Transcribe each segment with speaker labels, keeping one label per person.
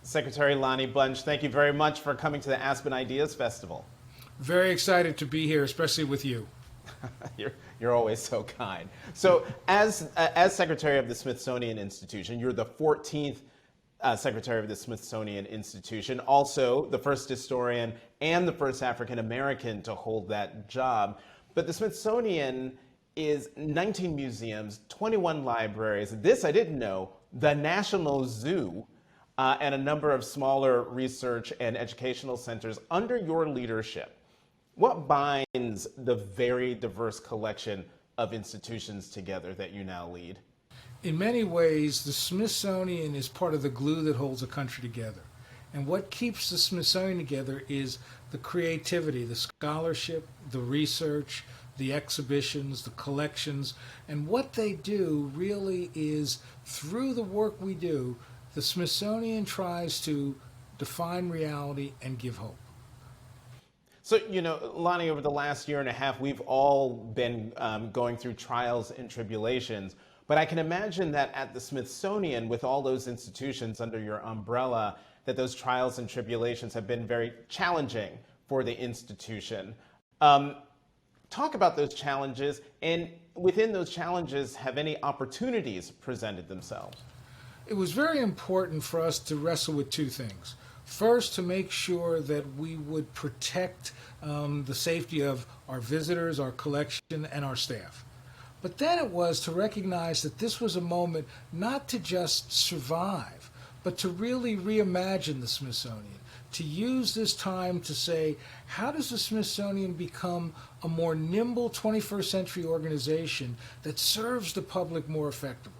Speaker 1: Secretary Lonnie Bunch, thank you very much for coming to the Aspen Ideas Festival.
Speaker 2: Very excited to be here, especially with you.
Speaker 1: You're always so kind. So, as Secretary of the Smithsonian Institution, you're the 14th Secretary of the Smithsonian Institution, also the first historian and the first African American to hold that job. But the Smithsonian is 19 museums, 21 libraries. This I didn't know, the National Zoo, and a number of smaller research and educational centers under your leadership. What binds the very diverse collection of institutions together that you now lead?
Speaker 2: In many ways, the Smithsonian is part of the glue that holds a country together. And what keeps the Smithsonian together is the creativity, the scholarship, the research, the exhibitions, the collections. And what they do really is, through the work we do, the Smithsonian tries to define reality and give hope.
Speaker 1: So, Lonnie, over the last year and a half, we've all been going through trials and tribulations. But I can imagine that at the Smithsonian, with all those institutions under your umbrella, that those trials and tribulations have been very challenging for the institution. Talk about those challenges, and within those challenges, have any opportunities presented themselves?
Speaker 2: It was very important for us to wrestle with two things. First, to make sure that we would protect the safety of our visitors, our collection, and our staff. But then it was to recognize that this was a moment not to just survive, but to really reimagine the Smithsonian, to use this time to say, how does the Smithsonian become a more nimble 21st century organization that serves the public more effectively?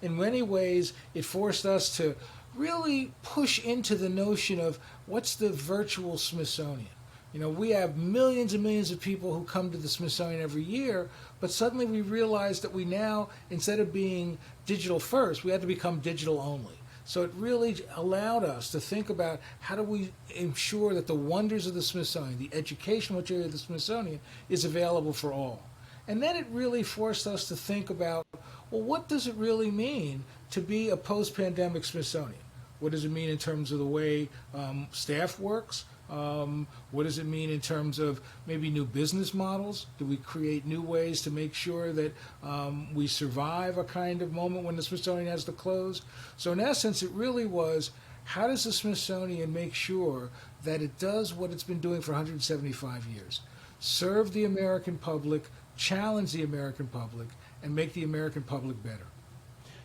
Speaker 2: In many ways, it forced us to really push into the notion of what's the virtual Smithsonian. We have millions and millions of people who come to the Smithsonian every year, but suddenly we realized that we now, instead of being digital first, we had to become digital only. So it really allowed us to think about how do we ensure that the wonders of the Smithsonian, the educational material of the Smithsonian, is available for all. And then it really forced us to think about, well, what does it really mean to be a post-pandemic Smithsonian? What does it mean in terms of the way staff works? What does it mean in terms of maybe new business models? Do we create new ways to make sure that we survive a kind of moment when the Smithsonian has to close? So in essence, it really was, how does the Smithsonian make sure that it does what it's been doing for 175 years? Serve the American public, challenge the American public, and make the American public better.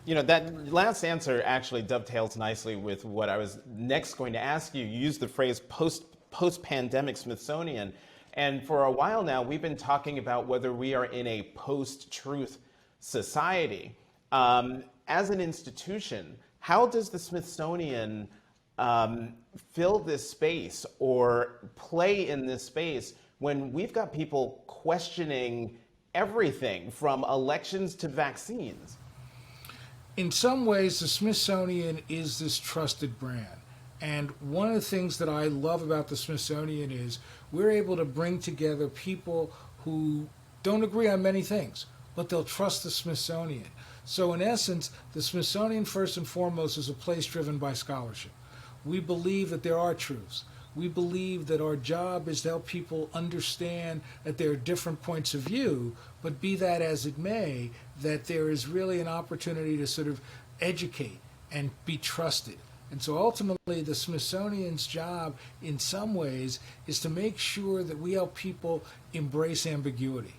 Speaker 1: That last answer actually dovetails nicely with what I was next going to ask you. You used the phrase post-pandemic Smithsonian, and for a while now, we've been talking about whether we are in a post-truth society. As an institution, how does the Smithsonian fill this space or play in this space when we've got people questioning everything from elections to vaccines?
Speaker 2: In some ways, the Smithsonian is this trusted brand. And one of the things that I love about the Smithsonian is we're able to bring together people who don't agree on many things, but they'll trust the Smithsonian. So in essence, the Smithsonian first and foremost is a place driven by scholarship. We believe that there are truths. We believe that our job is to help people understand that there are different points of view, but be that as it may, that there is really an opportunity to sort of educate and be trusted. And so ultimately, the Smithsonian's job in some ways is to make sure that we help people embrace ambiguity.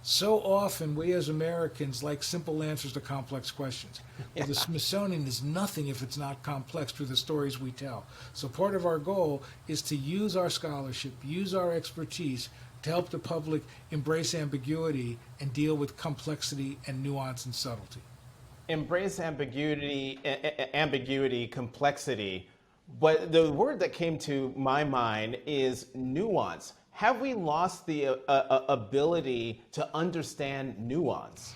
Speaker 2: So often, we as Americans like simple answers to complex questions. Well, the Smithsonian is nothing if it's not complex through the stories we tell. So part of our goal is to use our scholarship, use our expertise to help the public embrace ambiguity and deal with complexity and nuance and subtlety.
Speaker 1: Embrace ambiguity, complexity, but the word that came to my mind is nuance. Have we lost the ability to understand nuance?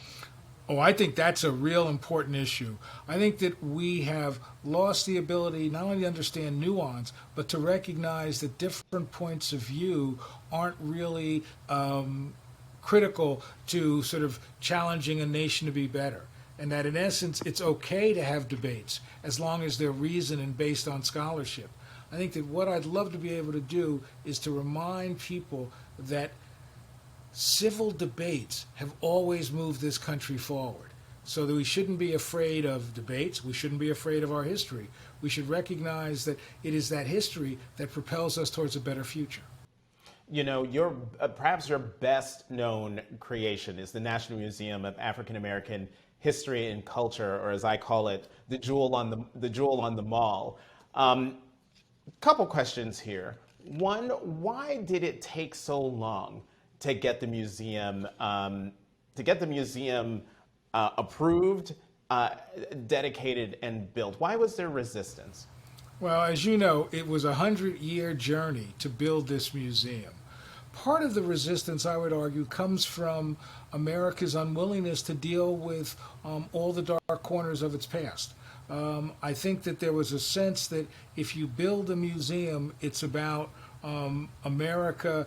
Speaker 2: Oh, I think that's a real important issue. I think that we have lost the ability not only to understand nuance, but to recognize that different points of view aren't really critical to sort of challenging a nation to be better. and that in essence it's okay to have debates as long as they're reasoned and based on scholarship. I think that what I'd love to be able to do is to remind people that civil debates have always moved this country forward. So that we shouldn't be afraid of debates. We shouldn't be afraid of our history. We should recognize that it is that history that propels us towards a better future.
Speaker 1: You know, your perhaps your best known creation is the National Museum of African American History and Culture, or as I call it, the jewel on the mall. Couple questions here. One, why did it take so long to get the museum approved, dedicated, and built? Why was there resistance?
Speaker 2: Well, as you know, it was a 100-year journey to build this museum. Part of the resistance, I would argue, comes from America's unwillingness to deal with all the dark corners of its past. I think that there was a sense that if you build a museum, it's about America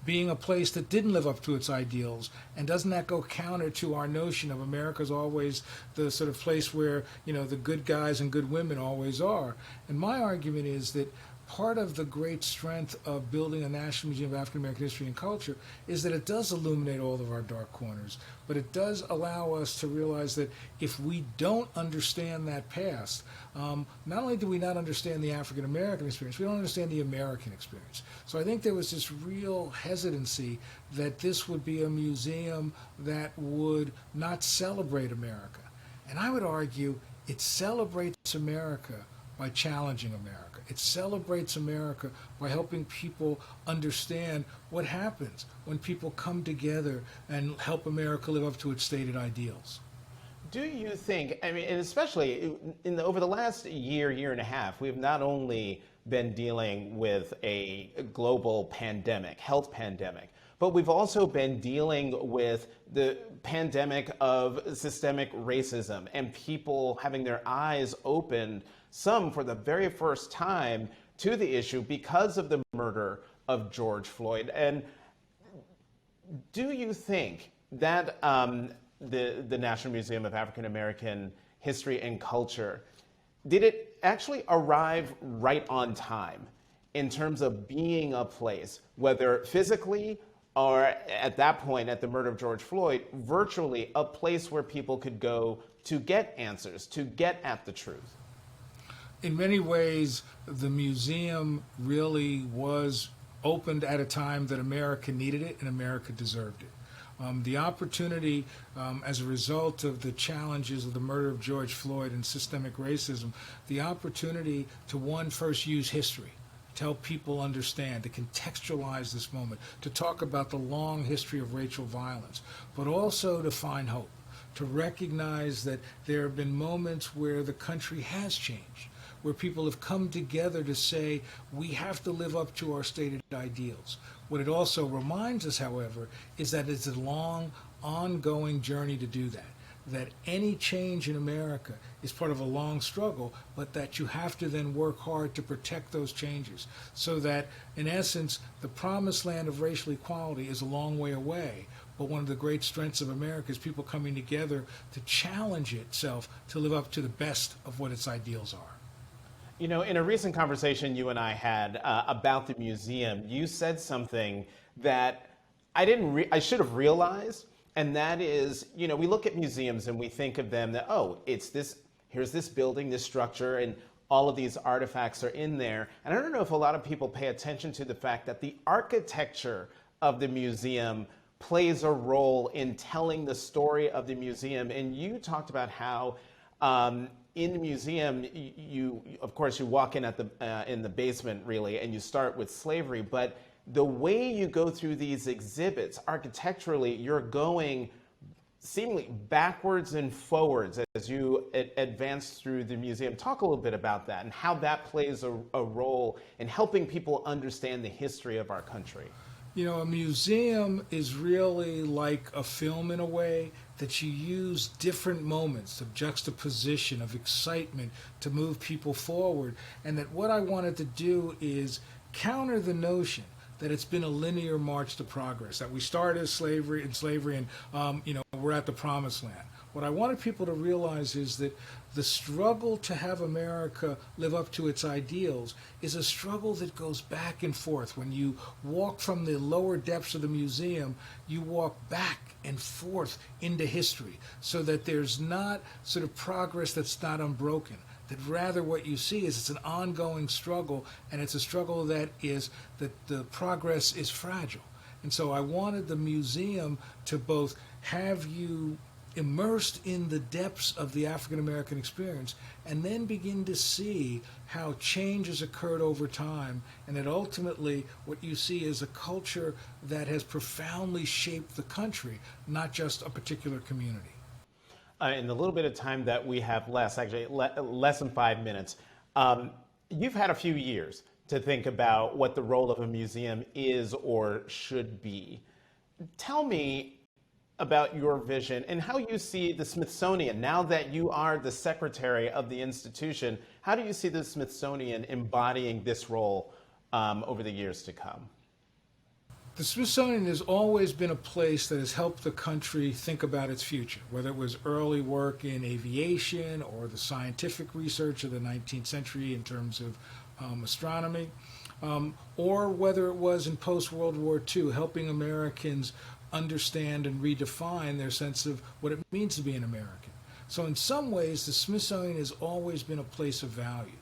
Speaker 2: being a place that didn't live up to its ideals, and doesn't that go counter to our notion of America's always the sort of place where, you know, the good guys and good women always are? And my argument is that part of the great strength of building a National Museum of African American History and Culture is that it does illuminate all of our dark corners, but it does allow us to realize that if we don't understand that past, not only do we not understand the African American experience, we don't understand the American experience. So I think there was this real hesitancy that this would be a museum that would not celebrate America. And I would argue it celebrates America by challenging America. It celebrates America by helping people understand what happens when people come together and help America live up to its stated ideals.
Speaker 1: Do you think, I mean, and especially over the last year and a half, we've not only been dealing with a global pandemic, health pandemic, but we've also been dealing with the pandemic of systemic racism and people having their eyes opened, some for the very first time, to the issue because of the murder of George Floyd. And do you think that the National Museum of African American History and Culture, did it actually arrive right on time in terms of being a place, whether physically or at that point, at the murder of George Floyd, virtually a place where people could go to get answers, to get at the truth?
Speaker 2: In many ways, the museum really was opened at a time that America needed it and America deserved it. The opportunity, as a result of the challenges of the murder of George Floyd and systemic racism, the opportunity to, one, first use history, to help people understand, to contextualize this moment, to talk about the long history of racial violence, but also to find hope, to recognize that there have been moments where the country has changed, where people have come together to say, we have to live up to our stated ideals. What it also reminds us, however, is that it's a long, ongoing journey to do that. That any change in America is part of a long struggle, but that you have to then work hard to protect those changes. So that, in essence, the promised land of racial equality is a long way away. But one of the great strengths of America is people coming together to challenge itself to live up to the best of what its ideals are.
Speaker 1: You know, in a recent conversation you and I had about the museum, you said something that I should have realized, and that is, you know, we look at museums and we think of them that, oh, here's this building, this structure, and all of these artifacts are in there. And I don't know if a lot of people pay attention to the fact that the architecture of the museum plays a role in telling the story of the museum. And you talked about how in the museum, you of course you walk in at in the basement really, and you start with slavery. But the way you go through these exhibits architecturally, you're going seemingly backwards and forwards as you advance through the museum. Talk a little bit about that and how that plays a role in helping people understand the history of our country.
Speaker 2: You know, a museum is really like a film in a way, that you use different moments of juxtaposition, of excitement to move people forward. And that what I wanted to do is counter the notion that it's been a linear march to progress, that we started as slavery and we're at the promised land. What I wanted people to realize is that the struggle to have America live up to its ideals is a struggle that goes back and forth. When you walk from the lower depths of the museum, you walk back and forth into history, so that there's not sort of progress that's not unbroken. That rather what you see is it's an ongoing struggle, and it's a struggle that the progress is fragile. And so I wanted the museum to both have you immersed in the depths of the African American experience, and then begin to see how change has occurred over time, and that ultimately what you see is a culture that has profoundly shaped the country, not just a particular community.
Speaker 1: In the little bit of time that we have left, actually less than 5 minutes, you've had a few years to think about what the role of a museum is or should be. Tell me about your vision and how you see the Smithsonian, now that you are the secretary of the institution. How do you see the Smithsonian embodying this role over the years to come?
Speaker 2: The Smithsonian has always been a place that has helped the country think about its future, whether it was early work in aviation or the scientific research of the 19th century in terms of astronomy, or whether it was in post-World War II, helping Americans understand and redefine their sense of what it means to be an American. So in some ways, the Smithsonian has always been a place of value.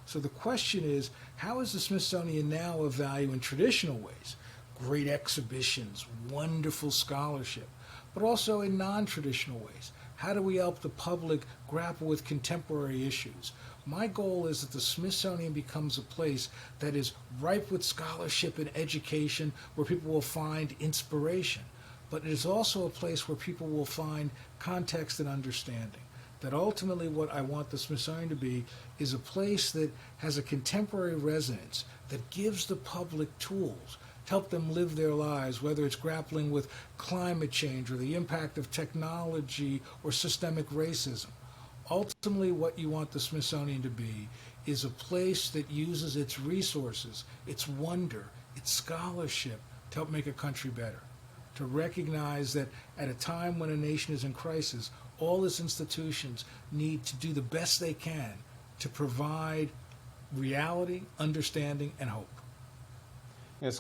Speaker 2: So the question is, how is the Smithsonian now of value in traditional ways? Great exhibitions, wonderful scholarship, but also in non-traditional ways. How do we help the public grapple with contemporary issues? My goal is that the Smithsonian becomes a place that is ripe with scholarship and education, where people will find inspiration. But it is also a place where people will find context and understanding. That ultimately what I want the Smithsonian to be is a place that has a contemporary resonance, that gives the public tools to help them live their lives, whether it's grappling with climate change or the impact of technology or systemic racism. Ultimately, what you want the Smithsonian to be is a place that uses its resources, its wonder, its scholarship to help make a country better. To recognize that at a time when a nation is in crisis, all its institutions need to do the best they can to provide reality, understanding, and hope.
Speaker 1: I'm going to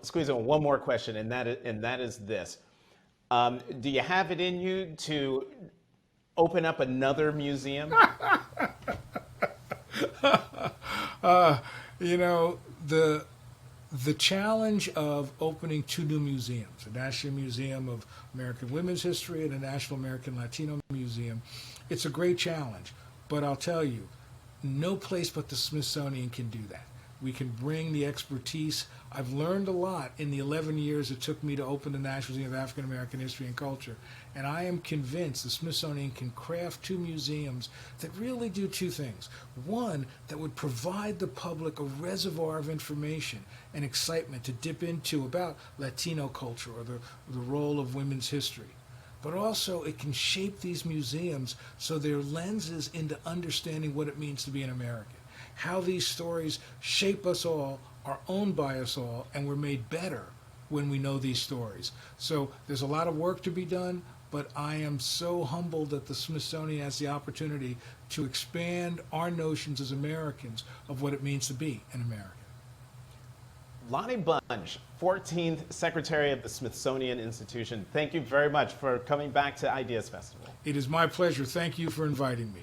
Speaker 1: squeeze in one more question, and that is this. Do you have it in you to open up another museum?
Speaker 2: The challenge of opening 2 new museums, the National Museum of American Women's History and the National American Latino Museum, it's a great challenge. But I'll tell you, no place but the Smithsonian can do that. We can bring the expertise. I've learned a lot in the 11 years it took me to open the National Museum of African American History and Culture. And I am convinced the Smithsonian can craft 2 museums that really do 2 things. One, that would provide the public a reservoir of information and excitement to dip into about Latino culture or the role of women's history. But also it can shape these museums so they're lenses into understanding what it means to be an American. How these stories shape us all, are owned by us all, and we're made better when we know these stories. So there's a lot of work to be done, but I am so humbled that the Smithsonian has the opportunity to expand our notions as Americans of what it means to be an American.
Speaker 1: Lonnie Bunch, 14th Secretary of the Smithsonian Institution, thank you very much for coming back to Ideas Festival.
Speaker 2: It is my pleasure. Thank you for inviting me.